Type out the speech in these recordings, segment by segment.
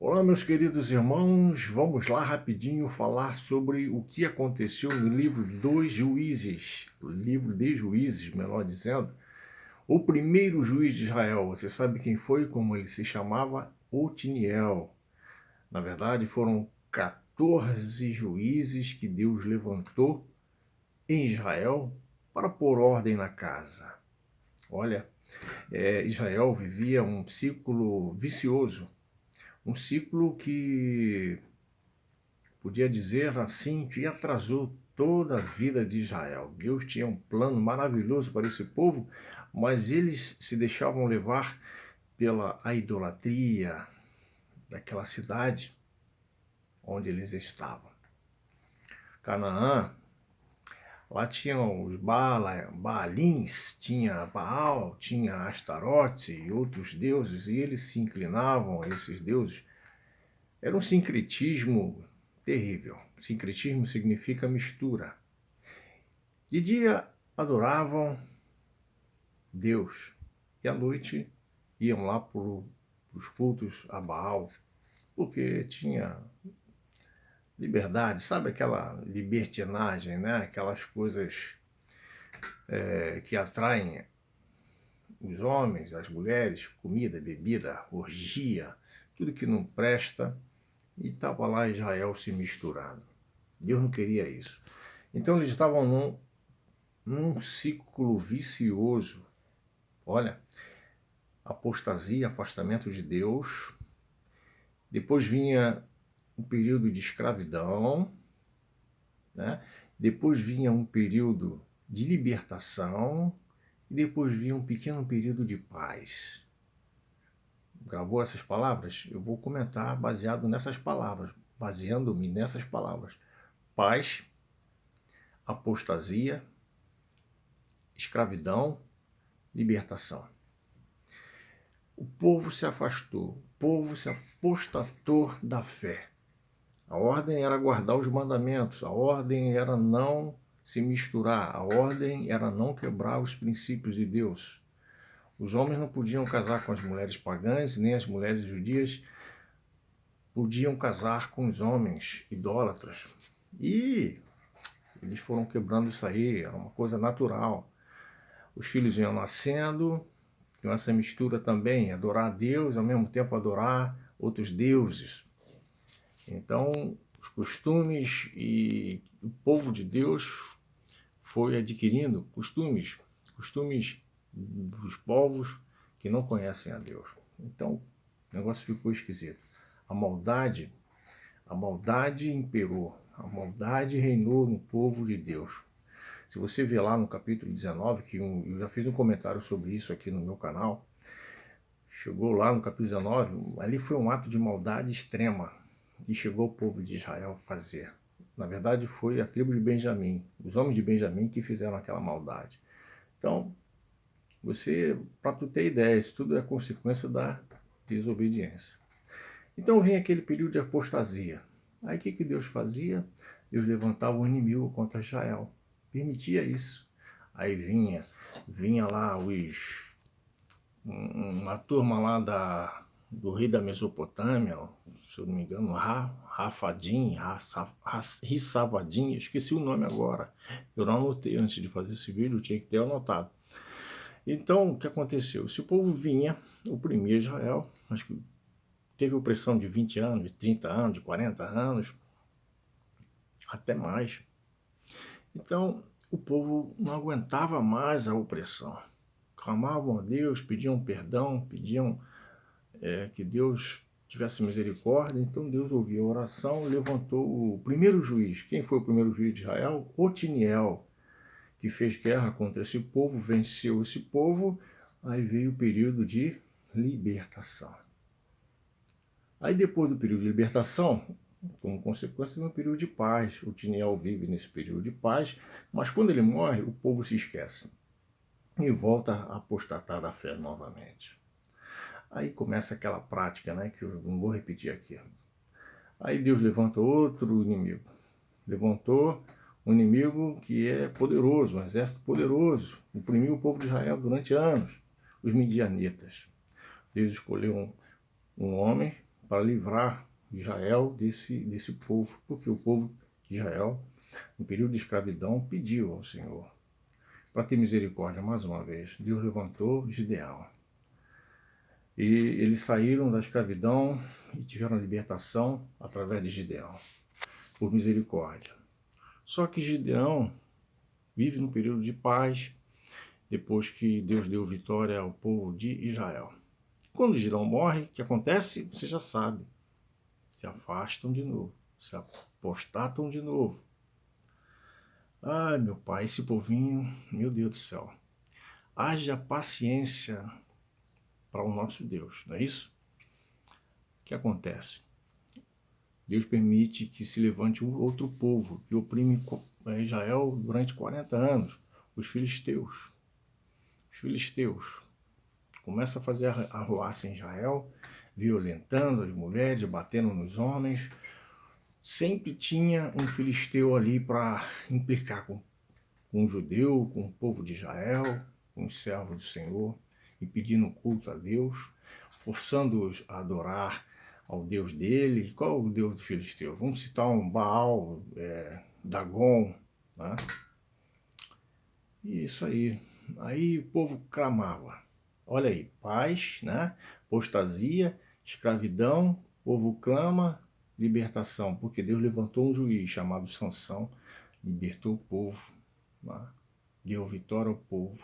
Olá, meus queridos irmãos, vamos lá rapidinho falar sobre o que aconteceu no livro dos Juízes, o livro de Juízes, melhor dizendo. O primeiro juiz de Israel, você sabe quem foi? Como ele se chamava? Otiniel. Na verdade, foram 14 juízes que Deus levantou em Israel para pôr ordem na casa. Olha, Israel vivia um ciclo vicioso, um ciclo que podia dizer assim que atrasou toda a vida de Israel. Deus tinha um plano maravilhoso para esse povo, mas eles se deixavam levar pela a idolatria daquela cidade onde eles estavam. Canaã, lá tinham os Baalins, tinha Baal, tinha Astarote e outros deuses, e eles se inclinavam a esses deuses. Era um sincretismo terrível. Sincretismo significa mistura. De dia adoravam Deus e à noite iam lá para os cultos a Baal, porque tinha liberdade, sabe aquela libertinagem, né? Aquelas coisas que atraem os homens, as mulheres, comida, bebida, orgia, tudo que não presta, e estava lá Israel se misturando. Deus não queria isso. Então eles estavam num ciclo vicioso. Olha, apostasia, afastamento de Deus. Depois vinha um período de escravidão, né? Depois vinha um período de libertação e depois vinha um pequeno período de paz. Gravou essas palavras? Eu vou comentar baseado nessas palavras, baseando-me nessas palavras. Paz, apostasia, escravidão, libertação. O povo se afastou, o povo se apostatou da fé. A ordem era guardar os mandamentos, a ordem era não se misturar, a ordem era não quebrar os princípios de Deus. Os homens não podiam casar com as mulheres pagãs, nem as mulheres judias podiam casar com os homens idólatras. E eles foram quebrando isso aí, era uma coisa natural. Os filhos iam nascendo, com essa mistura também, adorar a Deus, ao mesmo tempo adorar outros deuses. Então, os costumes e o povo de Deus foi adquirindo costumes dos povos que não conhecem a Deus. Então, o negócio ficou esquisito. A maldade, a maldade imperou, a maldade reinou no povo de Deus. Se você ver lá no capítulo 19, eu já fiz um comentário sobre isso aqui no meu canal, chegou lá no capítulo 19, ali foi um ato de maldade extrema que chegou o povo de Israel a fazer. Na verdade, foi a tribo de Benjamim, os homens de Benjamim que fizeram aquela maldade. Então, para tu ter ideia, isso tudo é consequência da desobediência. Então vinha aquele período de apostasia. Aí o que Deus fazia? Deus levantava um inimigo contra Israel. Permitia isso. Aí vinha lá uma turma lá do rei da Mesopotâmia, se eu não me engano, Rissavadim, esqueci o nome agora. Eu não anotei antes de fazer esse vídeo, eu tinha que ter anotado. Então, o que aconteceu? Se o povo vinha, oprimia Israel, acho que teve opressão de 20 anos, de 30 anos, de 40 anos, até mais. Então, o povo não aguentava mais a opressão. Clamavam a Deus, pediam perdão, pediam que Deus tivesse misericórdia. Então Deus ouviu a oração e levantou o primeiro juiz. Quem foi o primeiro juiz de Israel? Otiniel, que fez guerra contra esse povo, venceu esse povo. Aí veio o período de libertação. Aí depois do período de libertação, como consequência, vem um período de paz. O Otiniel vive nesse período de paz, mas quando ele morre, o povo se esquece e volta a apostatar da fé novamente. Aí começa aquela prática, né, que eu não vou repetir aqui. Aí Deus levanta outro inimigo. Levantou um inimigo que é poderoso, um exército poderoso. Oprimiu o povo de Israel durante anos, os midianitas. Deus escolheu um homem para livrar Israel desse povo, porque o povo de Israel, no período de escravidão, pediu ao Senhor para ter misericórdia mais uma vez. Deus levantou Gideão. E eles saíram da escravidão e tiveram a libertação através de Gideão, por misericórdia. Só que Gideão vive num período de paz, depois que Deus deu vitória ao povo de Israel. Quando Gideão morre, o que acontece? Você já sabe. Se afastam de novo, se apostatam de novo. Ai, meu pai, esse povinho, meu Deus do céu. Haja paciência para o nosso Deus, não é isso? O que acontece? Deus permite que se levante um outro povo que oprime Israel durante 40 anos, os filisteus. Os filisteus começam a fazer arruaça em Israel, violentando as mulheres, batendo nos homens. Sempre tinha um filisteu ali para implicar com um judeu, com o povo de Israel, com os servos do Senhor, e pedindo culto a Deus, forçando-os a adorar ao Deus dele. Qual é o Deus do filisteu? Vamos citar um Baal, Dagon, né? E isso aí. Aí o povo clamava. Olha aí, paz, né? Apostasia, escravidão, o povo clama, libertação, porque Deus levantou um juiz chamado Sansão, libertou o povo, né? Deu vitória ao povo.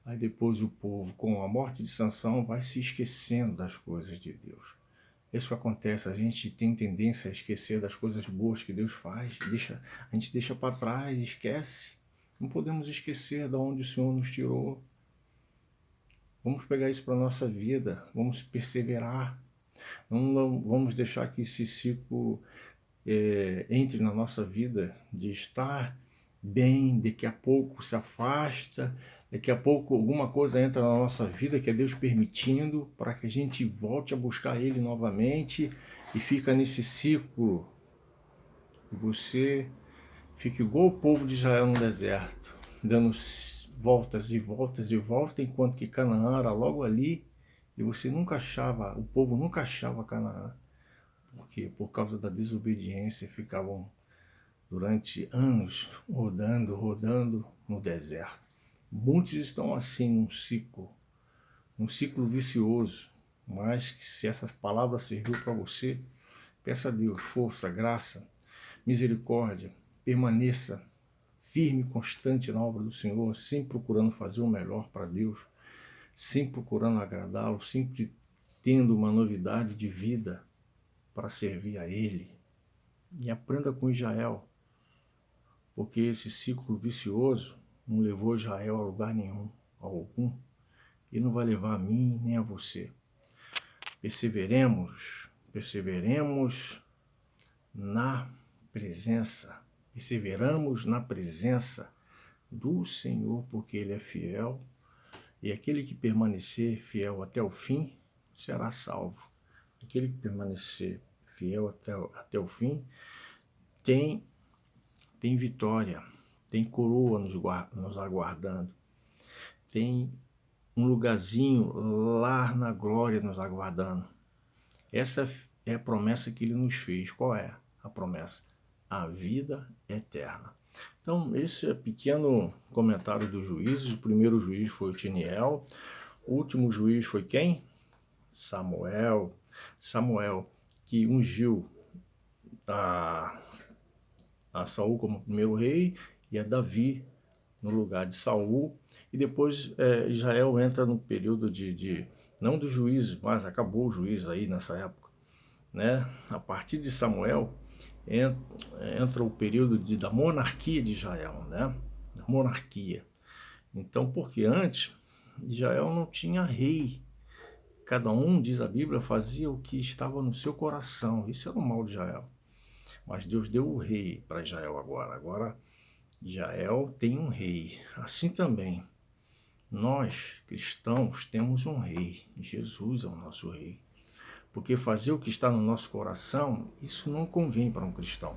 Aí depois o povo, com a morte de Sansão, vai se esquecendo das coisas de Deus. Isso que acontece, a gente tem tendência a esquecer das coisas boas que Deus faz, a gente deixa para trás, esquece. Não podemos esquecer de onde o Senhor nos tirou. Vamos pegar isso para a nossa vida, vamos perseverar. Não vamos deixar que esse ciclo entre na nossa vida de estar bem, daqui a pouco se afasta, daqui a pouco alguma coisa entra na nossa vida que é Deus permitindo para que a gente volte a buscar Ele novamente e fica nesse ciclo. E você fica igual o povo de Israel no deserto, dando voltas e voltas e voltas, enquanto que Canaã era logo ali e você nunca achava, o povo nunca achava Canaã. Por quê? Por causa da desobediência, ficavam durante anos rodando no deserto. Muitos estão assim num ciclo vicioso, mas que se essas palavras serviu para você, peça a Deus força, graça, misericórdia, permaneça firme e constante na obra do Senhor, sempre procurando fazer o melhor para Deus, sempre procurando agradá-lo, sempre tendo uma novidade de vida para servir a Ele. E aprenda com Israel, porque esse ciclo vicioso não levou Israel a lugar nenhum, a algum, e não vai levar a mim nem a você. Perseveremos na presença, perseveramos na presença do Senhor, porque Ele é fiel, e aquele que permanecer fiel até o fim será salvo. Aquele que permanecer fiel até o fim tem vitória, tem coroa nos aguardando, tem um lugarzinho lá na glória nos aguardando. Essa é a promessa que Ele nos fez. Qual é a promessa? A vida eterna. Então, esse é pequeno comentário dos juízes. O primeiro juiz foi Otiniel. O último juiz foi quem? Samuel. Samuel, que ungiu a Saul como primeiro rei e a Davi no lugar de Saul. E depois Israel entra no período não dos juízes, mas acabou o juiz aí nessa época, né? A partir de Samuel entra o período da monarquia de Israel, né? Da monarquia. Então, porque antes Israel não tinha rei. Cada um, diz a Bíblia, fazia o que estava no seu coração. Isso era o mal de Israel. Mas Deus deu o rei para Israel agora. Agora Israel tem um rei. Assim também, nós, cristãos, temos um rei. Jesus é o nosso rei. Porque fazer o que está no nosso coração, isso não convém para um cristão.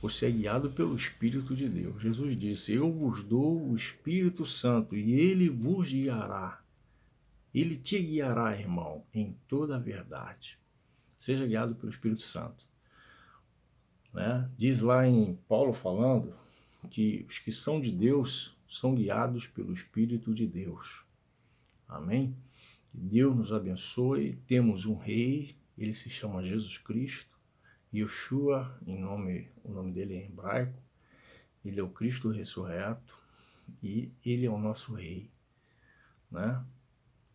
Você é guiado pelo Espírito de Deus. Jesus disse, eu vos dou o Espírito Santo e Ele vos guiará. Ele te guiará, irmão, em toda a verdade. seja guiado pelo Espírito Santo. Né? Diz lá em Paulo falando que os que são de Deus são guiados pelo Espírito de Deus. Amém? Que Deus nos abençoe. Temos um rei, ele se chama Jesus Cristo, Yeshua, o nome dele é em hebraico. Ele é o Cristo ressurreto e ele é o nosso rei, né?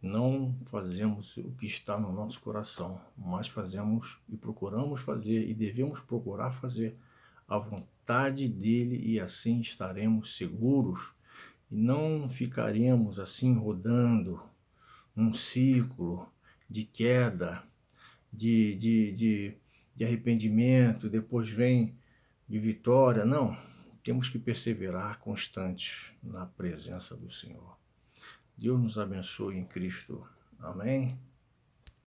Não fazemos o que está no nosso coração, mas fazemos e procuramos fazer e devemos procurar fazer a vontade dele, e assim estaremos seguros e não ficaremos assim rodando um ciclo de queda, de arrependimento, depois vem de vitória. Não, temos que perseverar constantes na presença do Senhor. Deus nos abençoe em Cristo. Amém?